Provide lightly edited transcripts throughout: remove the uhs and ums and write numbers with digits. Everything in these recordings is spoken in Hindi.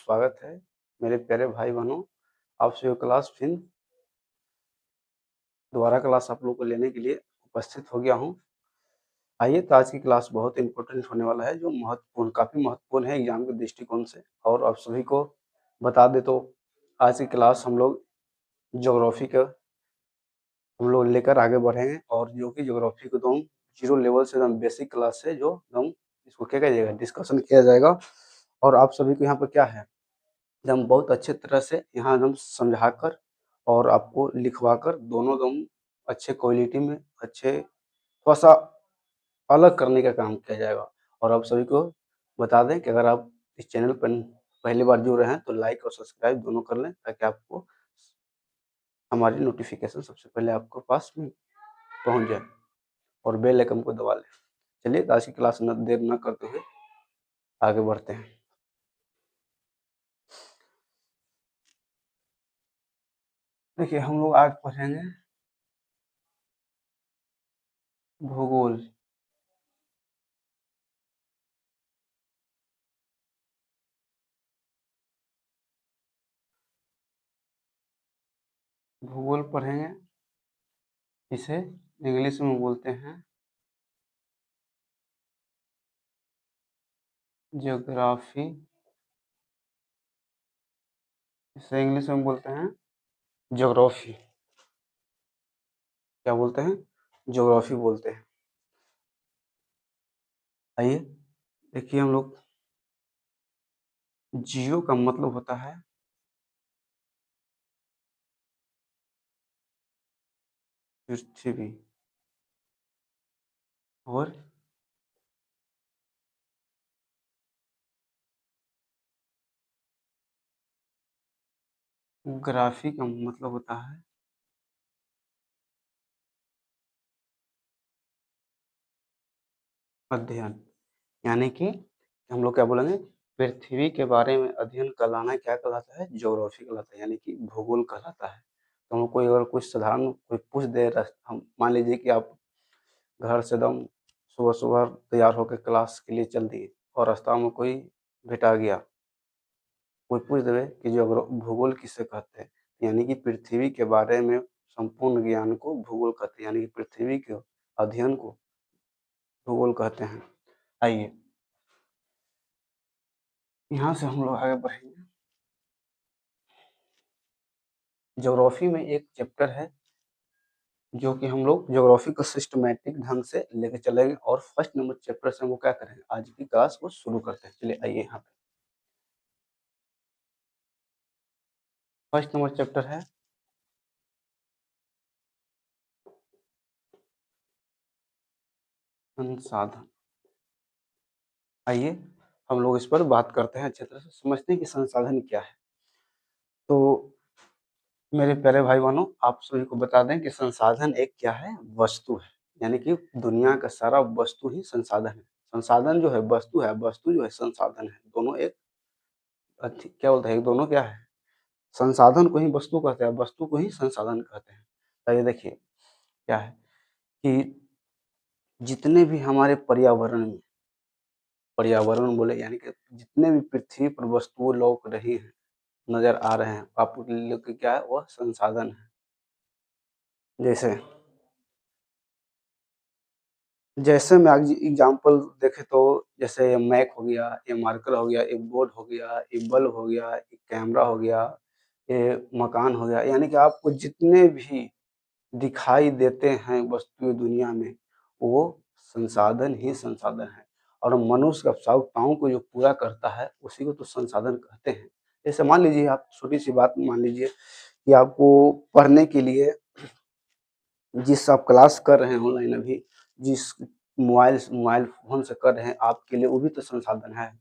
स्वागत है मेरे प्यारे भाई बहनों। आप सभी क्लास फिर दोबारा क्लास आप लोगों को लेने के लिए उपस्थित हो गया हूँ। आइए, तो आज की क्लास बहुत इम्पोर्टेंट होने वाला है, जो काफ़ी महत्वपूर्ण है एग्जाम के दृष्टिकोण से। और आप सभी को बता दें तो आज की क्लास हम लोग ज्योग्राफी का हम लोग लेकर आगे बढ़ेंगे, और जो कि ज्योग्राफी को एकदम जीरो लेवल से एकदम बेसिक क्लास से जो एकदम इसको क्या किया जाएगा, डिस्कशन किया जाएगा। और आप सभी को यहाँ पर क्या है, एकदम बहुत अच्छे तरह से यहाँ एकदम समझा कर और आपको लिखवा कर दोनों एकदम अच्छे क्वालिटी में अच्छे थोड़ा सा अलग करने का काम किया जाएगा। और आप सभी को बता दें कि अगर आप इस चैनल पर पहली बार जुड़ रहे हैं तो लाइक और सब्सक्राइब दोनों कर लें, ताकि आपको हमारी नोटिफिकेशन सबसे पहले आपको पास में पहुंच जाए, और बेल आइकन को दबा लें। चलिए, तो आज की क्लास न देर न करते हुए आगे बढ़ते हैं। देखिए, हम लोग आज पढ़ेंगे भूगोल। भूगोल पढ़ेंगे, इसे इंग्लिश में बोलते हैं ज्योग्राफी। इसे इंग्लिश में बोलते हैं ज्योग्राफी। क्या बोलते हैं? ज्योग्राफी बोलते हैं। आइए, देखिए, हम लोग जियो का मतलब होता है पृथ्वी, और ग्राफी का मतलब होता है अध्ययन। यानी कि हम लोग क्या बोलेंगे, पृथ्वी के बारे में अध्ययन कहलाना क्या कहलाता है? ज्योग्राफी कहलाता है, यानी कि भूगोल कहलाता है। तो हम कोई अगर कुछ साधारण कोई पूछ दे, हम मान लीजिए कि आप घर से एकदम सुबह सुबह तैयार होकर क्लास के लिए चल दिए, और रास्ता में कोई भेटा गया, कोई पूछ देवे कि जो भूगोल किसे कहते हैं, यानी कि पृथ्वी के बारे में संपूर्ण ज्ञान को भूगोल कहते हैं, यानी कि पृथ्वी के अध्ययन को भूगोल कहते हैं। आइए, यहाँ से हम लोग आगे बढ़ेंगे। ज्योग्राफी में एक चैप्टर है जो कि हम लोग ज्योग्राफी को सिस्टमैटिक ढंग से लेके चलेंगे, और फर्स्ट नंबर चैप्टर से हम लोग क्या करेंगे, आज की क्लास को शुरू करते हैं। चलिए, आइए, यहाँ पे फर्स्ट नंबर चैप्टर है संसाधन। आइए, हम लोग इस पर बात करते हैं, अच्छे तरह से समझते हैं कि संसाधन क्या है। तो मेरे प्यारे भाई बहनों, आप सभी को बता दें कि संसाधन एक क्या है, वस्तु है। यानी कि दुनिया का सारा वस्तु ही संसाधन है। संसाधन जो है वस्तु है, वस्तु जो है संसाधन है। दोनों एक क्या बोलते हैं, दोनों क्या है, संसाधन को ही वस्तु कहते हैं, वस्तु को ही संसाधन कहते हैं। तो ये देखिए क्या है कि जितने भी हमारे पर्यावरण में, पर्यावरण बोले यानी कि जितने भी पृथ्वी पर वस्तुएं लौक रही हैं, नजर आ रहे हैं, आप लोग के क्या है, वह संसाधन है। जैसे जैसे मैं आज एग्जाम्पल देखे तो, जैसे ये मैक हो गया, ये मार्कर हो गया, एक बोर्ड हो गया, एक बल्ब हो गया, एक कैमरा हो गया, ये मकान हो गया। यानी कि आपको जितने भी दिखाई देते हैं वस्तुएं दुनिया में, वो संसाधन ही संसाधन है। और मनुष्य की आवश्यकताओं को जो पूरा करता है, उसी को तो संसाधन कहते हैं। जैसे मान लीजिए, आप छोटी सी बात मान लीजिए कि आपको पढ़ने के लिए जिस आप क्लास कर रहे हैं ऑनलाइन, अभी जिस मोबाइल फ़ोन से कर रहे हैं, आपके लिए वो भी तो संसाधन है।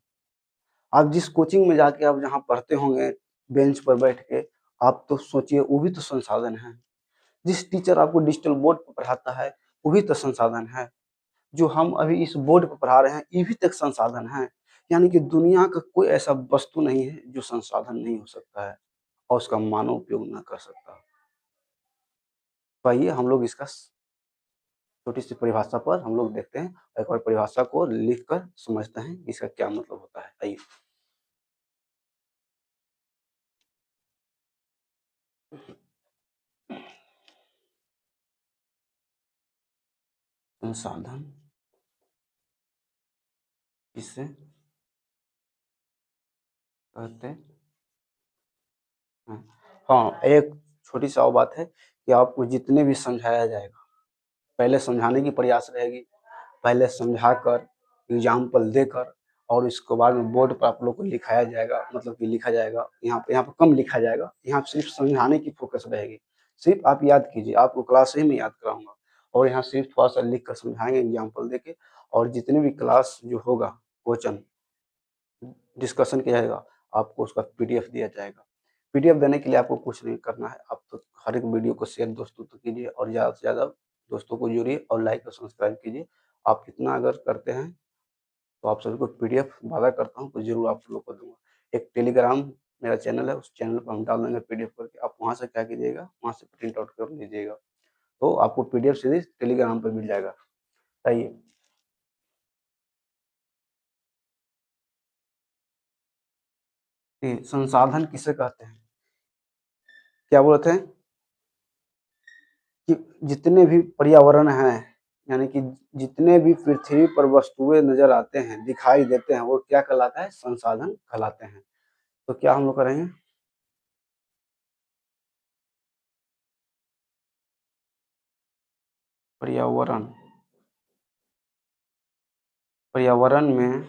आप जिस कोचिंग में जाके आप जहाँ पढ़ते होंगे बेंच पर बैठ के, आप तो सोचिए वो भी तो संसाधन है। जिस टीचर आपको डिजिटल बोर्ड पर पढ़ाता है, वो भी तो संसाधन है। जो हम अभी इस बोर्ड पर पढ़ा रहे हैं, ये भी तो एक संसाधन है। यानी कि दुनिया का कोई ऐसा वस्तु नहीं है जो संसाधन नहीं हो सकता है और उसका मानव उपयोग ना कर सकता। तो आइए, हम लोग इसका छोटी सी परिभाषा पर हम लोग देखते हैं, एक बार परिभाषा को लिख कर समझते हैं इसका क्या मतलब होता है। आइए, संसाधन किसे कहते हैं? हाँ, एक छोटी सी और बात है कि आपको जितने भी समझाया जाएगा, पहले समझाने की प्रयास रहेगी, पहले समझाकर, एग्जाम्पल देकर और इसके बाद में बोर्ड पर आप लोग को लिखाया जाएगा, मतलब कि लिखा जाएगा। यहाँ पे कम लिखा जाएगा, यहाँ पे सिर्फ समझाने की फोकस रहेगी। सिर्फ आप याद कीजिए, आपको क्लास ही में याद कराऊंगा और यहाँ सिर्फ थोड़ा सा लिख कर समझाएंगे एग्जाम्पल देके। और जितने भी क्लास जो होगा, क्वेश्चन डिस्कशन किया जाएगा, आपको उसका पीडीएफ दिया जाएगा। पीडीएफ देने के लिए आपको कुछ नहीं करना है, आप तो हर एक वीडियो को शेयर दोस्तों तक कीजिए और ज़्यादा से ज़्यादा दोस्तों को जोड़िए और लाइक और सब्सक्राइब कीजिए। आप इतना अगर करते हैं तो आप सभी को पीडीएफ वादा करता हूँ तो जरूर आप लोग को दूंगा। एक टेलीग्राम मेरा चैनल है, उस चैनल पर हम डाल देंगे पीडीएफ करके, आप वहाँ से क्या कीजिएगा, वहाँ से प्रिंट आउट कर लीजिएगा, तो आपको पीडीएफ सीधे टेलीग्राम पर मिल जाएगा। आइए, संसाधन किसे कहते हैं? क्या बोलते हैं कि जितने भी पर्यावरण हैं, यानी कि जितने भी पृथ्वी पर वस्तुएं नजर आते हैं, दिखाई देते हैं, वो क्या कहलाता है? संसाधन कहलाते हैं। तो क्या हम लोग करेंगे? पर्यावरण, पर्यावरण में,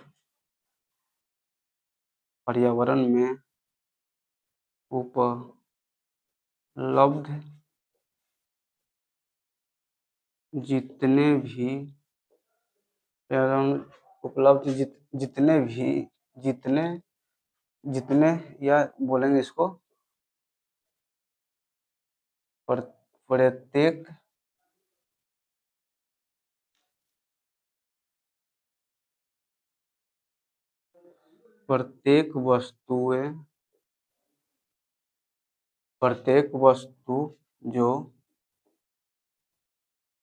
पर्यावरण में उपलब्ध, जितने भी पर्यावरण उपलब्ध जितने भी, जितने जितने या बोलेंगे इसको प्रत्येक, प्रत्येक वस्तुएं, प्रत्येक वस्तु जो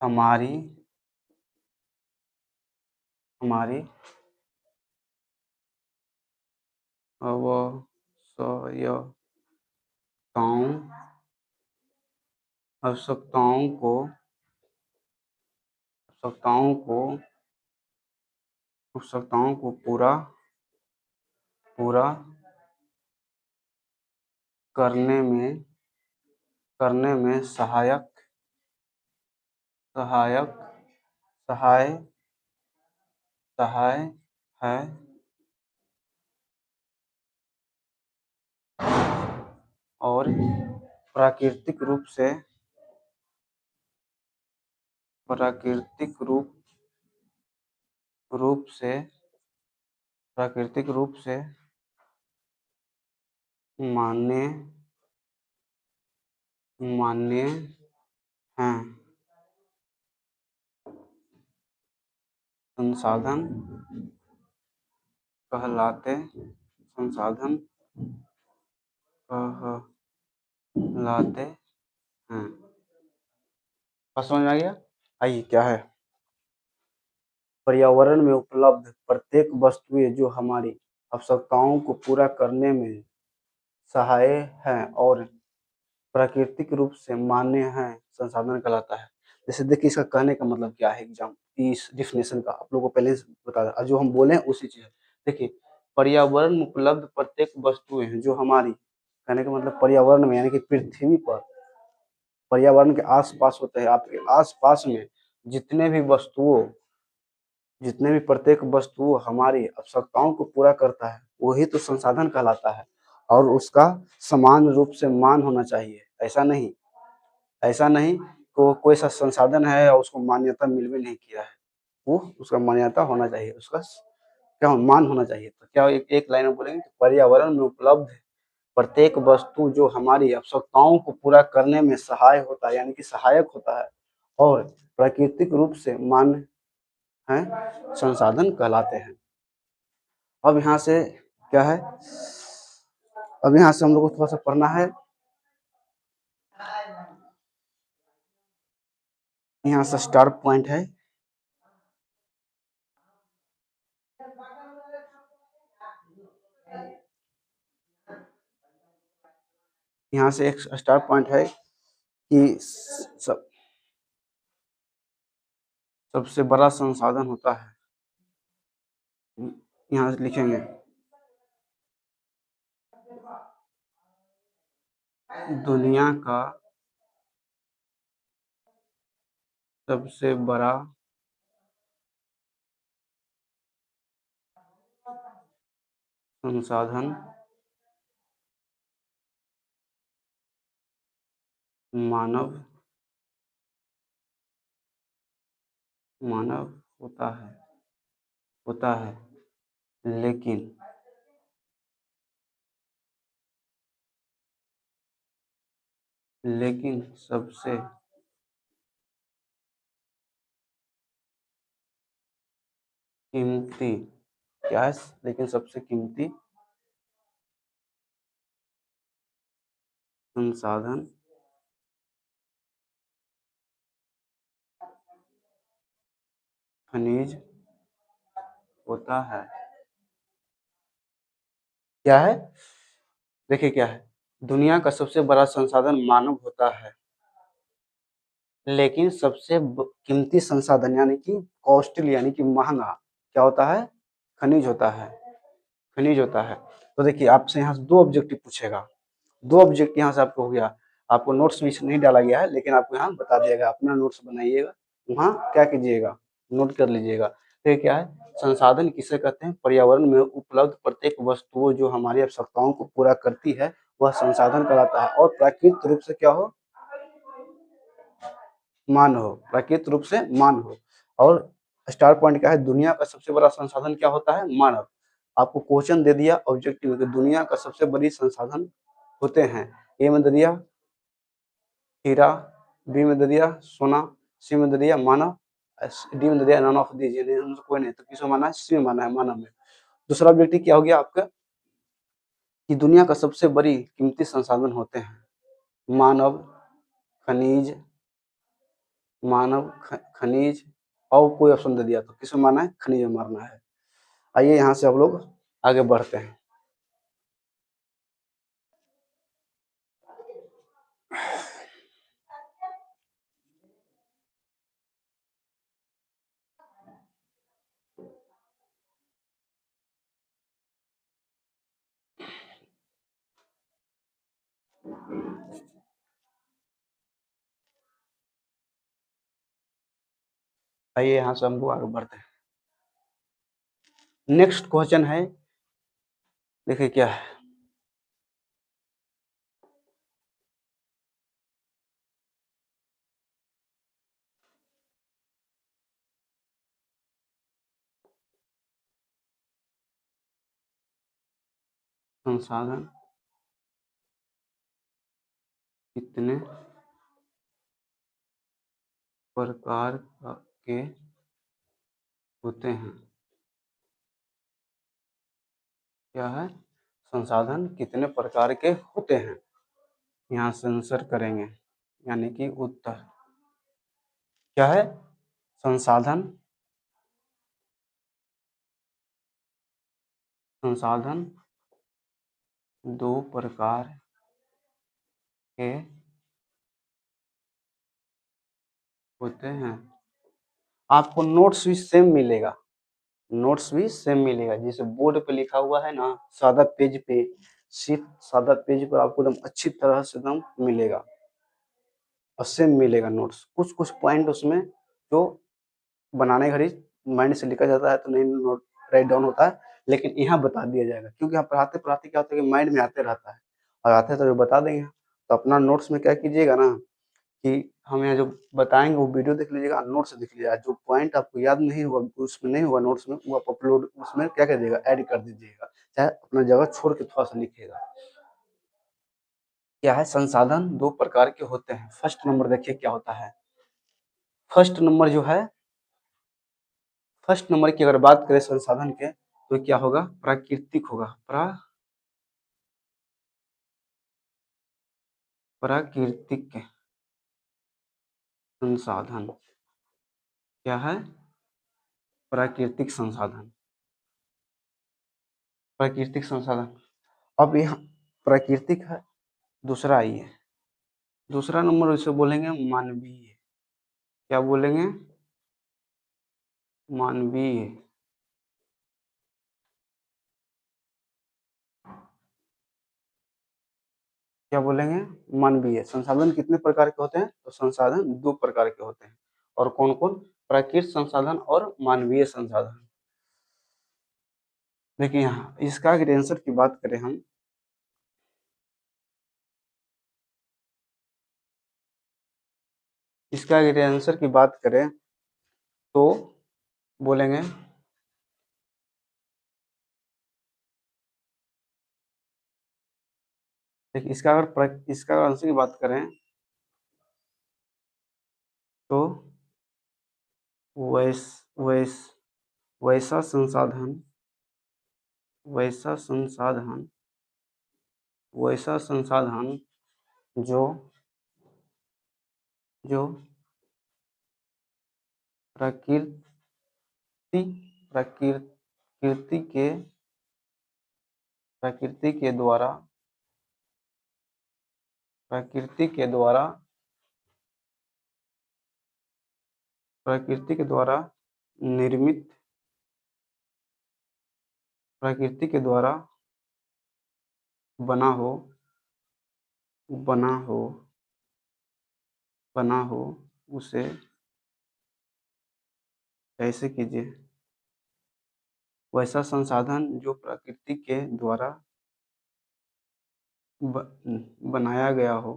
हमारी हमारी आवश्यकताओं आवश्यकताओं को आवश्यकताओं को आवश्यकताओं को पूरा पूरा करने में सहायक सहायक सहाय सहाय है, और प्राकृतिक रूप से प्राकृतिक रूप रूप से प्राकृतिक रूप से मान्य मान्य हैं। संसाधन कहलाते संसाधन कहलाते हैं। बात समझ में आ गया? आइए, क्या है? पर्यावरण में उपलब्ध प्रत्येक वस्तुएं जो हमारी आवश्यकताओं को पूरा करने में सहाय हैं और प्राकृतिक रूप से मान्य हैं, संसाधन कहलाता है। जैसे देखिए, इसका कहने का मतलब क्या है, एग्जाम इस डिफिनेशन का आप लोगों को पहले से बता दें, जो हम बोले हैं उसी चीज है। देखिए, पर्यावरण में उपलब्ध प्रत्येक वस्तुएं हैं जो हमारी, कहने का मतलब पर्यावरण में, यानी कि पृथ्वी पर पर्यावरण के आसपास होते हैं, आपके आसपास में जितने भी वस्तुओं जितने भी प्रत्येक वस्तु हमारी आवश्यकताओं को पूरा करता है, वही तो संसाधन कहलाता है। और उसका समान रूप से मान होना चाहिए। ऐसा नहीं तो कोई सा संसाधन है और उसको मान्यता मिल भी नहीं किया है, वो उसका मान्यता होना चाहिए, उसका क्या मान होना चाहिए। तो क्या एक लाइन में बोलेंगे कि पर्यावरण में उपलब्ध प्रत्येक वस्तु जो हमारी आवश्यकताओं को पूरा करने में सहाय होता है, यानी कि सहायक होता है, और प्राकृतिक रूप से मान्य हैं, संसाधन कहलाते हैं। अब यहाँ से क्या है, अब यहाँ से हम लोग को थोड़ा सा पढ़ना है। यहाँ से स्टार पॉइंट है, यहाँ से एक स्टार पॉइंट है कि सबसे बड़ा संसाधन होता है, यहाँ से लिखेंगे दुनिया का सबसे बड़ा संसाधन मानव मानव होता है लेकिन सबसे कीमती क्या है, लेकिन सबसे कीमती संसाधन खनिज होता है। क्या है, देखिए क्या है, दुनिया का सबसे बड़ा संसाधन मानव होता है लेकिन सबसे कीमती संसाधन यानी कि कॉस्टली यानी कि महंगा क्या होता है, खनिज होता है, खनिज होता है। तो देखिए आपसे यहाँ से दो ऑब्जेक्टिव पूछेगा, दो ऑब्जेक्ट यहाँ से आपको हो गया, आपको नोट्स में नहीं डाला गया है लेकिन आपको यहाँ बता दिएगा, अपना नोट्स बनाइएगा, वहाँ क्या कीजिएगा, नोट कर लीजिएगा। तो ये क्या है, संसाधन किसे कहते हैं, पर्यावरण में उपलब्ध प्रत्येक वस्तुओं जो हमारी आवश्यकताओं को पूरा करती है वह संसाधन कहलाता है। और प्राकृतिक रूप से क्या हो, मान हो, प्राकृतिक रूप से मान हो। और स्टार पॉइंट क्या है, दुनिया का सबसे बड़ा संसाधन क्या होता है, मानव। आपको क्वेश्चन दे दिया ऑब्जेक्टिव में, दुनिया का सबसे बड़ी संसाधन होते हैं, ए में दे दिया हीरा, बी में दे दिया सोना, सी में दे दिया मानव, डी में दे दिया नन ऑफ दीज, यानी उनमें से कोई नहीं, तो किसमें माना है, सी में माना है, मानव में। दूसरा ऑब्जेक्टिव क्या हो गया आपका, कि दुनिया का सबसे बड़ी कीमती संसाधन होते हैं मानव, खनिज, खनिज, और कोई ऑप्शन दे दिया तो किसमें मारना है, खनिज में मारना है। आइए यहाँ से हम लोग आगे बढ़ते हैं। आइए यहाँ से हम लोग आगे बढ़ते हैं। नेक्स्ट क्वेश्चन है, देखिए क्या है, संसाधन कितने प्रकार के होते हैं, क्या है, संसाधन कितने प्रकार के होते हैं, यहाँ से आंसर करेंगे, यानी कि उत्तर क्या है, संसाधन संसाधन दो प्रकार के होते हैं। आपको नोट्स भी सेम मिलेगा, नोट्स भी सेम मिलेगा, जैसे बोर्ड पे लिखा हुआ है ना, सादा पेज पे, सिर्फ सादा पेज पर आपको एकदम अच्छी तरह से एकदम मिलेगा और सेम मिलेगा नोट्स। कुछ कुछ पॉइंट उसमें जो बनाने घड़ी माइंड से लिखा जाता है तो नहीं नोट राइट डाउन होता है, लेकिन यहाँ बता दिया जाएगा, क्योंकि यहाँ पढ़ाते पढ़ाते क्या होता है कि माइंड में आते रहता है, और आते हैं तो जो बता देंगे। तो अपना नोट्स में क्या कीजिएगा ना, कि हम यहाँ जो बताएंगे वो वीडियो देख लीजिएगा, नोट्स देख लीजिएगा, जो पॉइंट आपको याद नहीं हुआ उसमें नहीं हुआ नोट्स में, वो आप अपलोड उसमें क्या कर दीजिएगा, ऐड कर दीजिएगा, चाहे अपना जगह छोड़ के थोड़ा सा लिखिएगा। क्या है, संसाधन दो प्रकार के होते हैं। फर्स्ट नंबर देखिए क्या होता है, फर्स्ट नंबर जो है, फर्स्ट नंबर की अगर बात करें संसाधन के, तो क्या होगा, प्राकृतिक होगा, प्राकृतिक संसाधन, क्या है, प्राकृतिक संसाधन, प्राकृतिक संसाधन। अब यहाँ प्राकृतिक है, दूसरा आइए, दूसरा नंबर इसे बोलेंगे मानवीय। क्या बोलेंगे? मानवीय। क्या बोलेंगे? मानवीय। संसाधन कितने प्रकार के होते हैं? तो संसाधन 2 प्रकार के होते हैं। और कौन-कौन? प्राकृतिक संसाधन और मानवीय संसाधन। देखिए यहाँ इसका अगर आंसर की बात करें हम, इसका अगर आंसर की बात करें तो बोलेंगे देखिए इसका आंसर की बात करें तो वैस वैस वैसा संसाधन वैसा संसाधन वैसा संसाधन जो जो प्रकृति प्रकृति के प्रकृति के द्वारा प्रकृति के द्वारा प्रकृति के द्वारा निर्मित प्रकृति के द्वारा बना हो बना हो बना हो उसे कैसे कीजिए? वैसा संसाधन जो प्रकृति के द्वारा ब, बनाया गया हो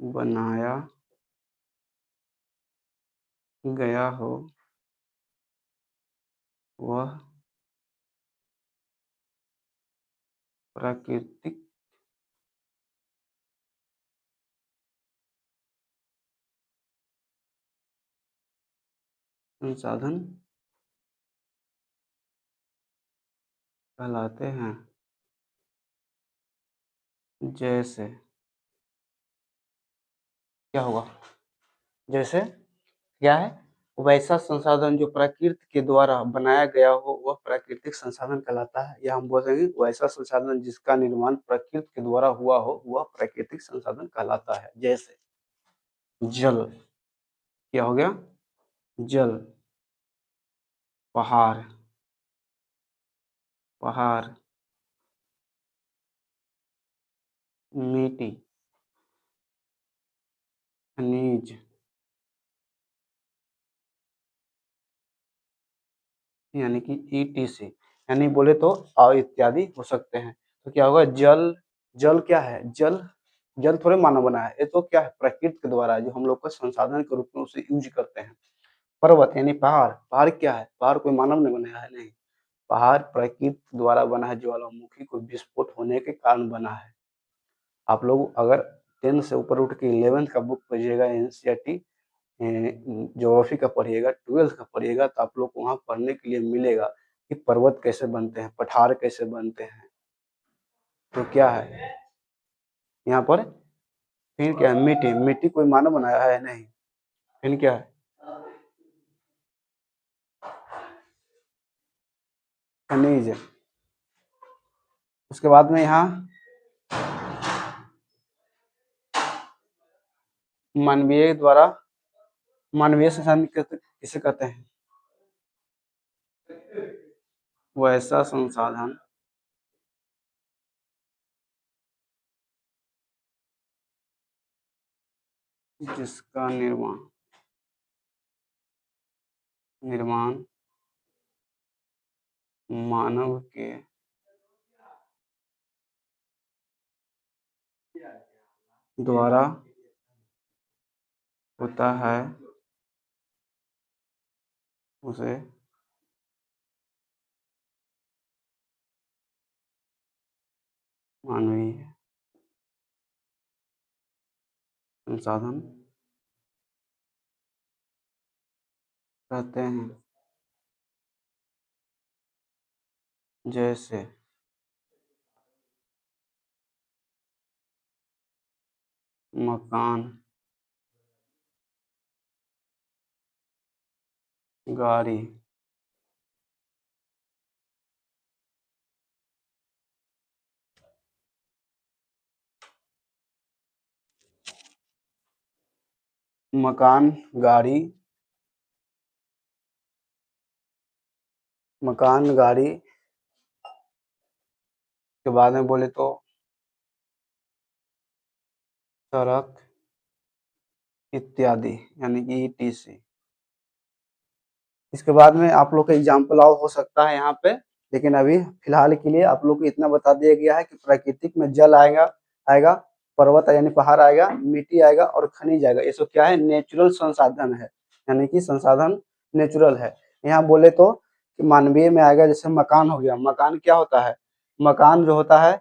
बनाया गया हो वह प्राकृतिक संसाधन कहलाते हैं। जैसे क्या होगा? जैसे क्या है? वैसा संसाधन जो प्रकृति के द्वारा बनाया गया हो वह प्राकृतिक संसाधन कहलाता है, या हम बोलेंगे वैसा संसाधन जिसका निर्माण प्रकृति के द्वारा हुआ हो वह प्राकृतिक संसाधन कहलाता है। जैसे जल। क्या हो गया? जल। पहाड़ पहाड़ मिट्टी, खनिज, यानी कि ईटीसी, यानी बोले तो इत्यादि हो सकते हैं। तो क्या होगा? जल। जल क्या है? जल जल थोड़े मानव बना है, ये तो क्या है? प्रकृति के द्वारा है, जो हम लोग का संसाधन के रूप में उसे यूज करते हैं। पर्वत यानी पहाड़। पहाड़ क्या है? पहाड़ कोई मानव ने बनाया है? नहीं। पहाड़ प्रकृति द्वारा बना है, ज्वालामुखी को विस्फोट होने के कारण बना है। आप लोग अगर 10 से ऊपर उठ के 11th का बुक पढ़िएगा, एनसीईआरटी ज्योग्राफी का पढ़िएगा, 12th का पढ़िएगा, तो आप लोग को वहाँ पढ़ने के लिए मिलेगा कि पर्वत कैसे बनते हैं, पठार कैसे बनते हैं। तो क्या है यहाँ पर? फिर क्या है? मिट्टी। मिट्टी कोई मानव बनाया है? नहीं। फिर क्या है? खनिज। उसके बाद में यहाँ मानवीय द्वारा मानवीय संसाधन किसे कहते हैं? वैसा संसाधन जिसका निर्माण निर्माण मानव के द्वारा होता है उसे मानवीय संसाधन कहते हैं। जैसे मकान, गाड़ी, मकान, गाड़ी, मकान, गाड़ी के बाद में बोले तो सड़क इत्यादि, यानी कि ईटीसी। इसके बाद में आप लोग का एग्जाम्पल और हो सकता है यहाँ पे, लेकिन अभी फिलहाल के लिए आप लोग को इतना बता दिया गया है कि प्राकृतिक में जल आएगा आएगा पर्वत यानी पहाड़ आएगा, मिट्टी आएगा और खनिज आएगा। ये सब क्या है? नेचुरल संसाधन है, यानी कि संसाधन नेचुरल है। यहाँ बोले तो मानवीय में आएगा, जैसे मकान हो गया। मकान क्या होता है? मकान जो होता है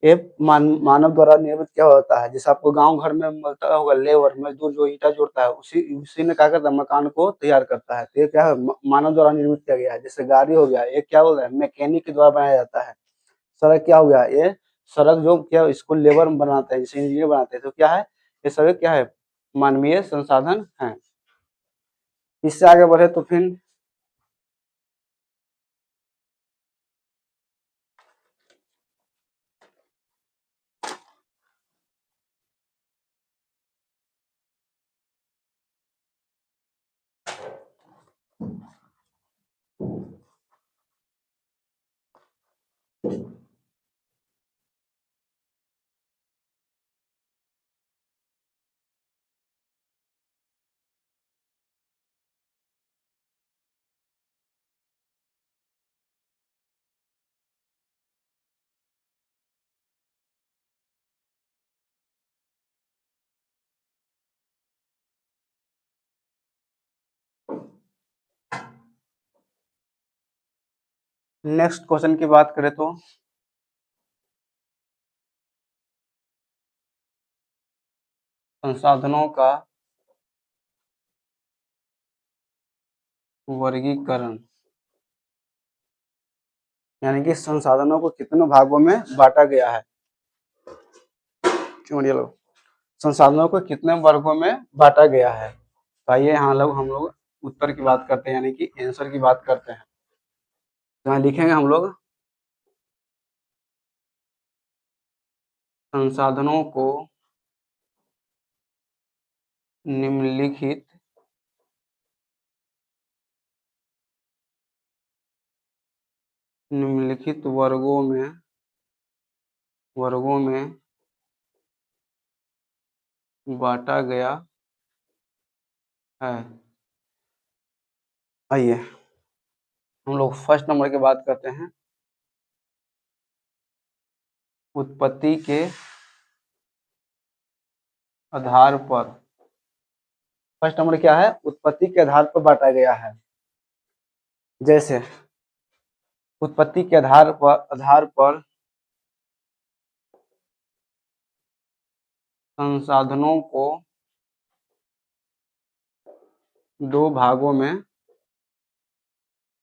ये मानव द्वारा निर्मित क्या होता है? जैसे आपको गांव घर में मिलता होगा, लेबर मजदूर जो ईंटा जोड़ता है, उसी उसी ने क्या करता है? मकान को तैयार करता है। तो ये क्या है? मानव द्वारा निर्मित किया गया है। जैसे गाड़ी हो गया, ये क्या हो गया? मैकेनिक के द्वारा बनाया जाता है। सड़क क्या हो गया? ये सड़क जो क्या इसको लेबर बनाते हैं, जैसे इंजीनियर बनाते हैं। तो क्या है? ये सभी क्या है? मानवीय संसाधन है। इससे आगे बढ़े तो फिर नेक्स्ट क्वेश्चन की बात करें तो संसाधनों का वर्गीकरण, यानी कि संसाधनों को कितने भागों में बांटा गया है। चूड़िया लोग, संसाधनों को कितने वर्गों में बांटा गया है। तो आइए यहाँ लोग हम लोग उत्तर की बात करते हैं, यानी कि आंसर की बात करते हैं। तो यहाँ लिखेंगे हम लोग संसाधनों को निम्नलिखित निम्नलिखित वर्गों में बांटा गया है। आइए हम लोग फर्स्ट नंबर की बात करते हैं। उत्पत्ति के आधार पर, फर्स्ट नंबर क्या है? उत्पत्ति के आधार पर बांटा गया है। जैसे उत्पत्ति के आधार पर संसाधनों को दो भागों में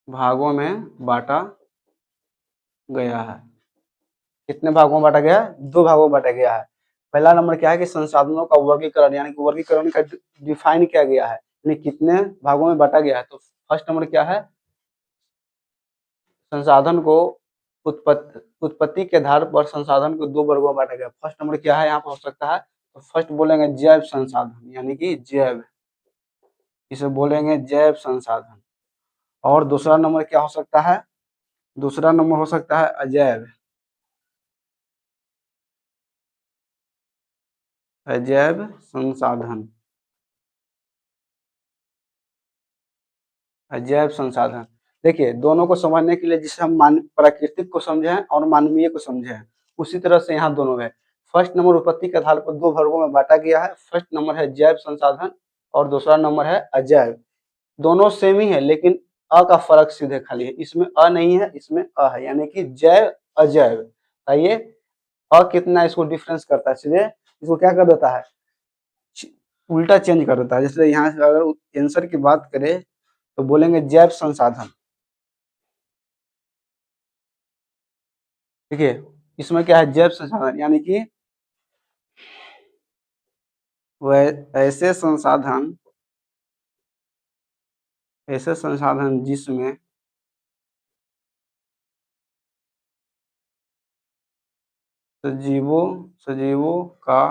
बांटा गया है। कितने भागों में बांटा गया है? दो भागों में बांटा गया है। पहला नंबर क्या है कि संसाधनों का वर्गीकरण, यानी कि वर्गीकरण का डिफाइन किया गया है, यानी कितने भागों में बांटा गया है। तो फर्स्ट नंबर क्या है? संसाधन को उत्पत्ति के आधार पर संसाधन को दो वर्गों में बांटा गया। फर्स्ट नंबर क्या है यहाँ पर हो सकता है? तो फर्स्ट बोलेंगे जैव संसाधन, यानी कि जैव, इसे बोलेंगे जैव संसाधन। और दूसरा नंबर क्या हो सकता है? दूसरा नंबर हो सकता है अजैव, अजैव संसाधन, अजैव संसाधन। देखिए दोनों को समझने के लिए जिसे हम प्राकृतिक को समझे हैं और मानवीय को समझे हैं, उसी तरह से यहाँ दोनों है। फर्स्ट नंबर उत्पत्ति के आधार पर दो वर्गों में बांटा गया है। फर्स्ट नंबर है जैव संसाधन और दूसरा नंबर है अजैव। दोनों सेम ही है, लेकिन अ का फर्क सीधे खाली है। इसमें अ नहीं है, इसमें अ है, यानी कि जैव अजैव। आइए अ कितना इसको डिफरेंस करता है, सीधे इसको क्या कर देता है? उल्टा चेंज कर देता है। जैसे यहाँ से अगर आंसर की बात करें तो बोलेंगे जैव संसाधन। देखिए इसमें क्या है? जैव संसाधन, यानी कि वह ऐसे संसाधन जिसमें सजीवों सजीवों का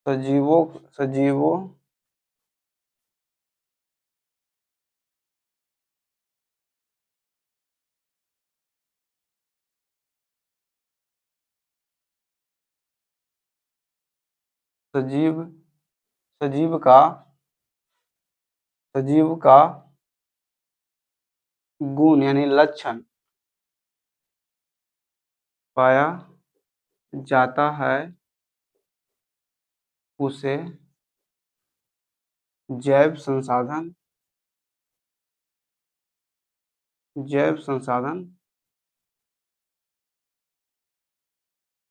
सजीवों सजीवों सजीव सजीव का सजीव का गुण यानी लक्षण पाया जाता है उसे जैव संसाधन जैव संसाधन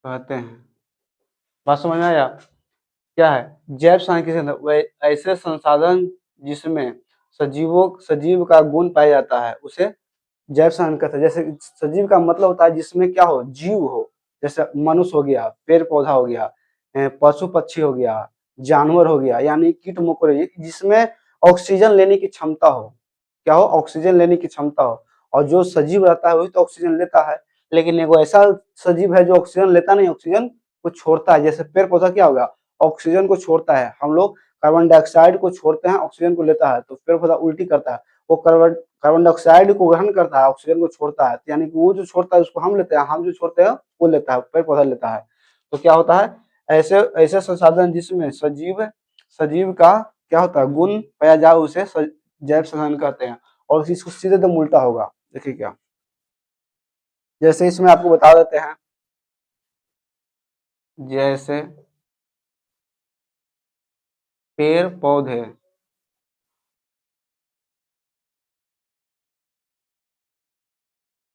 कहते हैं। बात समझ में आया? क्या है जैव संसाधन? किसे कहते हैं? वह ऐसे संसाधन जिसमें सजीव का गुण पाया जाता है उसे जैव संसाधन कहते हैं। जैसे सजीव का मतलब होता है जिसमें क्या हो, जीव हो। जैसे मनुष्य हो गया, पेड़ पौधा हो गया, पशु पक्षी हो गया, जानवर हो गया, यानी कीट मकोड़े, जिसमें ऑक्सीजन लेने की क्षमता हो। क्या हो, ऑक्सीजन लेने की क्षमता हो। और जो सजीव रहता है वही तो ऑक्सीजन लेता है। लेकिन एगो ऐसा सजीव है जो ऑक्सीजन लेता नहीं, ऑक्सीजन को छोड़ता है। जैसे पेड़ पौधा क्या होगा, ऑक्सीजन को छोड़ता है। हम लोग कार्बन डाइऑक्साइड को छोड़ते हैं, ऑक्सीजन को लेता है। तो पेड़ पौधा उल्टी करता है, वो कार्बन डाइऑक्साइड को ग्रहण करता है, ऑक्सीजन को छोड़ता है। यानी कि वो जो छोड़ता है उसको हम लेते हैं, हम जो छोड़ते हैं वो लेता है, पेड़ पौधा लेता है। तो क्या होता है, ऐसे ऐसे संसाधन जिसमें सजीव सजीव का क्या होता है, गुण पाया जाए उसे जैव संसाधन कहते हैं। और इसको सीधे एकदम उल्टा होगा। देखिए क्या, जैसे इसमें आपको बता देते हैं। जैसे पेड़ पौधे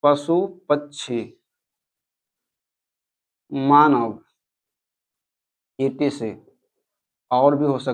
पशु पक्षी मानव, ETC और भी हो सकता